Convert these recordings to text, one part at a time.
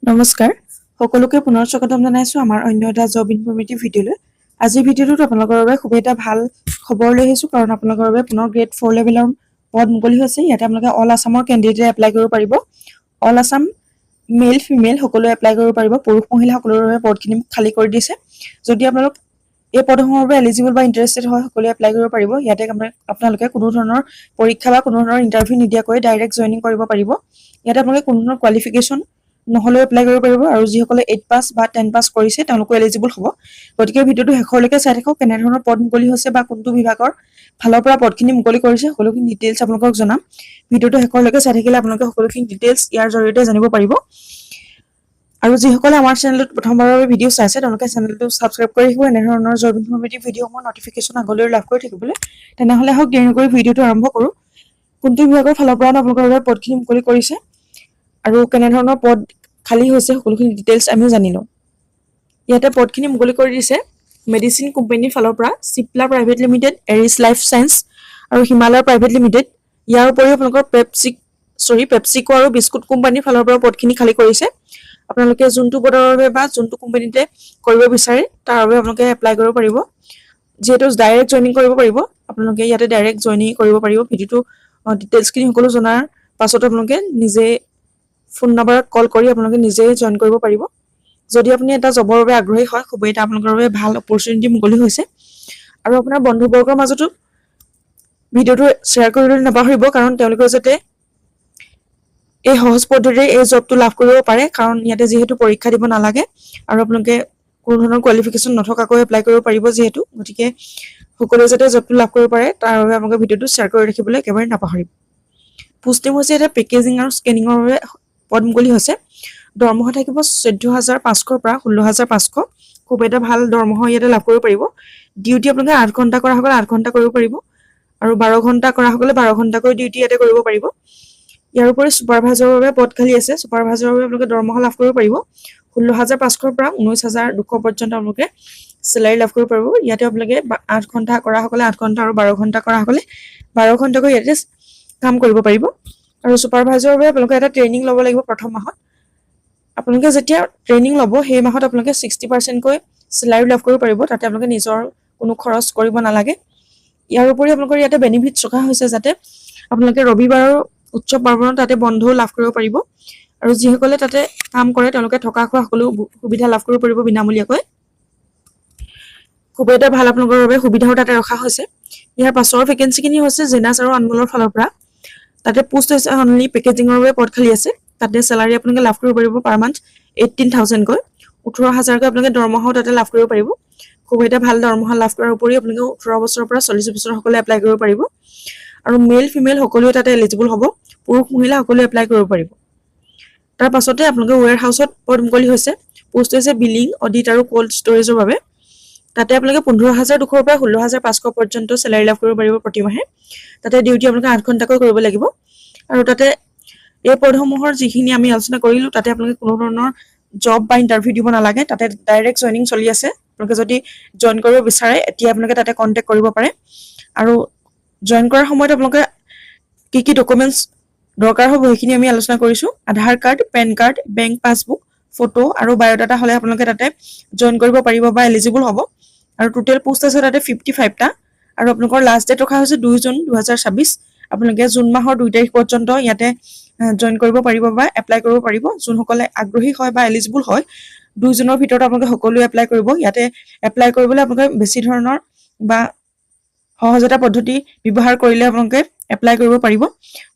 নমস্কাৰ সকলোকে পুনৰ স্বাগতম জনাইছো আমাৰ অন্য এটা জব ইনফৰমেটিভ ভিডিঅ'লৈ। আজিৰ ভিডিঅ'টোত আপোনালোকৰ বাবে খুব এটা ভাল খবৰ লৈ আহিছো কাৰণ আপোনালোকৰ বাবে পুনৰ গ্ৰেড 4 লেভেলৰ পদ মুকলি হৈছে। ইয়াতে আপোনালোকে অল আসামৰ কেণ্ডিডেটে এপ্লাই কৰিব পাৰিব। অল আসাম মেল ফিমেল সকলোৱে এপ্লাই কৰিব পাৰিব। পুৰুষ মহিলা সকলোৰে বাবে পদখিনি খালী কৰি দিছে। যদি আপোনালোক এই পদসমূহৰ বাবে এলিজিবল বা ইণ্টাৰেষ্টেড হয় সকলোৱে এপ্লাই কৰিব পাৰিব। ইয়াতে আপোনালোকে কোনো ধৰণৰ পৰীক্ষা বা কোনো ধৰণৰ ইণ্টাৰভিউ নিদিয়াকৈ ডাইৰেক্ট জইনিং কৰিব পাৰিব। ইয়াতে আপোনালোকে কোনো ধৰণৰ কোৱালিফিকেশ্যন নহলে এপ্লাই কৰিব পাৰিব আৰু যিসকলে 8 পাছ বা 10 পাছ কৰিছে তেওঁলোকো এলিজিবল হ'ব। গতিকে ভিডিঅ'টো শেষলৈকে চাই থাকক। কেনে ধৰণৰ পদ মুকলি হৈছে বা কোনটো বিভাগৰ ফালৰ পৰা পদখিনি মুকলি কৰিছে সকলোখিনি ডিটেইলছ আপোনালোকক জনাম। ভিডিঅ'টো শেষলৈকে চাই থাকিলে আপোনালোকে সকলোখিনি ডিটেইলছ ইয়াৰ জৰিয়তে জানিব পাৰিব। আৰু যিসকলে আমাৰ চেনেলত প্ৰথমবাৰৰ বাবে ভিডিঅ' চাইছে তেওঁলোকে চেনেলটো ছাবস্ক্ৰাইব কৰি ৰাখিব এনে ধৰণৰ জব ইনফৰমেটিভ ভিডিঅ'সমূহৰ নটিফিকেশ্যন আগলৈ লাভ কৰি থাকিবলৈ। তেনেহ'লে হওক দেৰি নকৰি ভিডিঅ'টো আৰম্ভ কৰোঁ। কোনটো বিভাগৰ ফালৰ পৰা আপোনালোকৰ বাবে পদখিনি মুকলি কৰিছে আৰু কেনে ধৰণৰ পদ খালী হৈছে সকলোখিনি ডিটেইলছ আমি জানি লওঁ। ইয়াতে পদখিনি মুকলি কৰি দিছে মেডিচিন কোম্পানীৰ ফালৰ পৰা Cipla private limited, Eris life science আৰু হিমালয় প্ৰাইভেট লিমিটেড। ইয়াৰ উপৰিও আপোনালোকৰ পেপচিকো আৰু বিস্কুট কোম্পানীৰ ফালৰ পৰা পদখিনি খালী কৰিছে। আপোনালোকে যোনটো পদৰ বাবে বা যোনটো কোম্পানীতে কৰিব বিচাৰে তাৰ বাবে আপোনালোকে এপ্লাই কৰিব পাৰিব। যিহেতু ডাইৰেক্ট জইনিং কৰিব পাৰিব আপোনালোকে ইয়াতে ডাইৰেক্ট জইনিং কৰিব পাৰিব। ভিডিঅ'টো ডিটেইলছখিনি সকলো জনাৰ পাছত আপোনালোকে নিজে ফোন নম্বৰত কল কৰি আপোনালোকে নিজে জইন কৰিব পাৰিব। যদি আপুনি এটা জবৰ বাবে আগ্ৰহী হয় খুবেই এটা আপোনালোকৰ বাবে ভাল অপৰচুনিটি মুকলি হৈছে। আৰু আপোনাৰ বন্ধুবৰ্গৰ মাজতো ভিডিঅ'টো শ্বেয়াৰ কৰিবলৈ নাপাহৰিব কাৰণ তেওঁলোকেও যাতে এই সহজ পদ্ধতিৰে এই জবটো লাভ কৰিব পাৰে। কাৰণ ইয়াতে যিহেতু পৰীক্ষা দিব নালাগে আৰু আপোনালোকে কোনো ধৰণৰ কোৱালিফিকেশ্যন নথকাকৈ এপ্লাই কৰিব পাৰিব যিহেতু, গতিকে সকলোৱে যাতে জবটো লাভ কৰিব পাৰে তাৰ বাবে আপোনালোকে ভিডিঅ'টো শ্বেয়াৰ কৰি ৰাখিবলৈ একেবাৰে নাপাহৰিব। পোষ্টিং হৈছে এটা পেকেজিং আৰু স্কেনিঙৰ বাবে পদ মুকলি হৈছে। দৰমহা থাকিব 14,500 পৰা 16,500। খুব এটা ভাল দৰমহা ইয়াতে লাভ কৰিব পাৰিব। ডিউটি আপোনালোকে 8 ঘণ্টা কৰা সকলে 8 ঘণ্টা কৰিব পাৰিব আৰু 12 ঘণ্টা কৰা সকলে 12 ঘণ্টাকৈ ডিউটি ইয়াতে কৰিব পাৰিব। ইয়াৰ উপৰি ছুপাৰভাইজাৰৰ বাবে পদ খালী আছে। ছুপাৰভাইজাৰৰ বাবে আপোনালোকে দৰমহা লাভ কৰিব পাৰিব 16,500 পৰা 19,200 পৰ্যন্ত আপোনালোকে চেলাৰী লাভ কৰিব পাৰিব। ইয়াতে আপোনালোকে 8 ঘণ্টা কৰা সকলে 8 ঘণ্টা আৰু 12 ঘণ্টা কৰা সকলে 12 ঘণ্টাকৈ ইয়াতে কাম কৰিব পাৰিব। আৰু ছুপাৰভাইজাৰৰ বাবে আপোনালোকে এটা ট্ৰেইনিং ল'ব লাগিব প্ৰথম মাহত। আপোনালোকে যেতিয়া ট্ৰেইনিং ল'ব সেই মাহত আপোনালোকে 60% চেলাৰী লাভ কৰিব পাৰিব। তাতে আপোনালোকে নিজৰ কোনো খৰচ কৰিব নালাগে। ইয়াৰ উপৰি আপোনালোকৰ ইয়াতে বেনিফিটছ ৰখা হৈছে যাতে আপোনালোকে ৰবিবাৰৰ উৎসৱ পাৰ্বণত তাতে বন্ধও লাভ কৰিব পাৰিব। আৰু যিসকলে তাতে কাম কৰে তেওঁলোকে থকা খোৱা সকলো সুবিধা লাভ কৰিব পাৰিব বিনামূলীয়াকৈ। খুব এটা ভাল আপোনালোকৰ বাবে সুবিধাও তাতে ৰখা হৈছে। ইয়াৰ পাছৰ ভেকেঞ্চিখিনি হৈছে জেনাছ আৰু আনমোলৰ ফালৰ পৰা। তাতে পোষ্ট হৈছে অনলি পেকেজিঙৰ বাবে পদ খালী আছে। তাতে চেলাৰী আপোনালোকে লাভ কৰিব পাৰিব পাৰ মান্থ 18,000কৈ 18,000কৈ আপোনালোকে দৰমহাও তাতে লাভ কৰিব পাৰিব। খুব এটা ভাল দৰমহা লাভ কৰাৰ উপৰিও আপোনালোকে 18 বছৰৰ পৰা 40 বছৰ সকলে এপ্লাই কৰিব পাৰিব। আৰু মেল ফিমেল সকলোৱে তাতে এলিজিবল হ'ব। পুৰুষ মহিলা সকলোৱে এপ্লাই কৰিব পাৰিব। তাৰ পাছতে আপোনালোকে ৱেয়াৰ হাউচত পদ মুকলি হৈছে। পোষ্ট হৈছে বিলিং, অডিট আৰু কোল্ড ষ্টৰেজৰ বাবে। তাতে আপোনালোকে 15,200 পৰা 16,500 পৰ্যন্ত চেলাৰী লাভ কৰিব পাৰিব প্ৰতিমাহে। তাতে ডিউটি আপোনালোকে 8 ঘণ্টাকৈ কৰিব লাগিব। আৰু তাতে এই পদসমূহৰ যিখিনি আমি আলোচনা কৰিলোঁ তাতে আপোনালোকে কোনো ধৰণৰ জব বা ইণ্টাৰভিউ দিব নালাগে। তাতে ডাইৰেক্ট জইনিং চলি আছে। আপোনালোকে যদি জইন কৰিব বিচাৰে এতিয়া আপোনালোকে তাতে কণ্টেক্ট কৰিব পাৰে। আৰু জইন কৰাৰ সময়ত আপোনালোকে কি ডকুমেণ্টছ দৰকাৰ হ'ব সেইখিনি আমি আলোচনা কৰিছোঁ। Aadhaar card, pan card, bank passbook, photo আৰু বায়'ডাটা হ'লে আপোনালোকে তাতে জইন কৰিব পাৰিব বা এলিজিবল হ'ব। আৰু টোটেল পোষ্ট আছে তাতে 55টা। আৰু আপোনালোকৰ লাষ্ট ডেট ৰখা হৈছে 2 জুন 2026। আপোনালোকে জুন মাহৰ 2 তাৰিখ পৰ্যন্ত ইয়াতে জইন কৰিব পাৰিব বা এপ্লাই কৰিব পাৰিব। যোনসকলে আগ্ৰহী হয় বা এলিজিবল হয় 2 জুনৰ ভিতৰত আপোনালোকে সকলোৱে এপ্লাই কৰিব। ইয়াতে এপ্লাই কৰিবলৈ আপোনালোকে বেছি ধৰণৰ বা সহজতা পদ্ধতি ব্যৱহাৰ কৰিলে আপোনালোকে এপ্লাই কৰিব পাৰিব।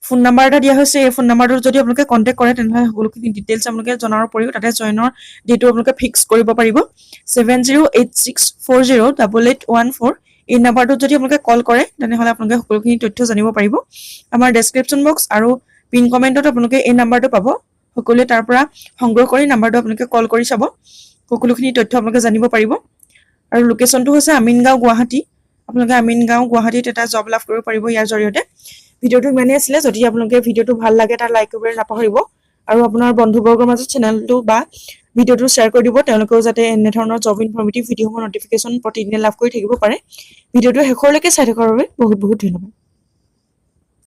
ফোন নাম্বাৰ এটা দিয়া হৈছে। এই ফোন নাম্বাৰটোত যদি আপোনালোকে কণ্টেক্ট কৰে তেনেহ'লে সকলোখিনি ডিটেইলছ আপোনালোকে জনাৰ উপৰিও তাতে জইনৰ ডেটটো আপোনালোকে ফিক্স কৰিব পাৰিব। 7086408814 এই নাম্বাৰটোত যদি আপোনালোকে কল কৰে তেনেহ'লে আপোনালোকে সকলোখিনি তথ্য জানিব পাৰিব। আমাৰ ডেছক্ৰিপশ্যন বক্স আৰু পিন কমেণ্টত আপোনালোকে এই নাম্বাৰটো পাব। সকলোৱে তাৰ পৰা সংগ্ৰহ কৰি নাম্বাৰটো আপোনালোকে কল কৰি চাব। সকলোখিনি তথ্য আপোনালোকে জানিব পাৰিব। আৰু লোকেশ্যনটো হৈছে আমিনগাঁও, গুৱাহাটী। আপোনালোকে আমিনগাঁও, গুৱাহাটীত এটা জব লাভ কৰিব পাৰিব ইয়াৰ জৰিয়তে। ভিডিঅ'টো ইমানেই আছিলে। যদি আপোনালোকে ভিডিঅ'টো ভাল লাগে তাৰ লাইক কৰিবলৈ নাপাহৰিব। আৰু আপোনাৰ বন্ধুবৰ্গৰ মাজত চেনেলটো বা ভিডিঅ'টো শ্বেয়াৰ কৰি দিব তেওঁলোকেও যাতে এনেধৰণৰ জব ইনফৰমেটিভ ভিডিঅ'সমূহৰ নটিফিকেশ্যন প্ৰতিদিনে লাভ কৰি থাকিব পাৰে। ভিডিঅ'টো শেষলৈকে চাই থকাৰ বাবে বহুত বহুত ধন্যবাদ।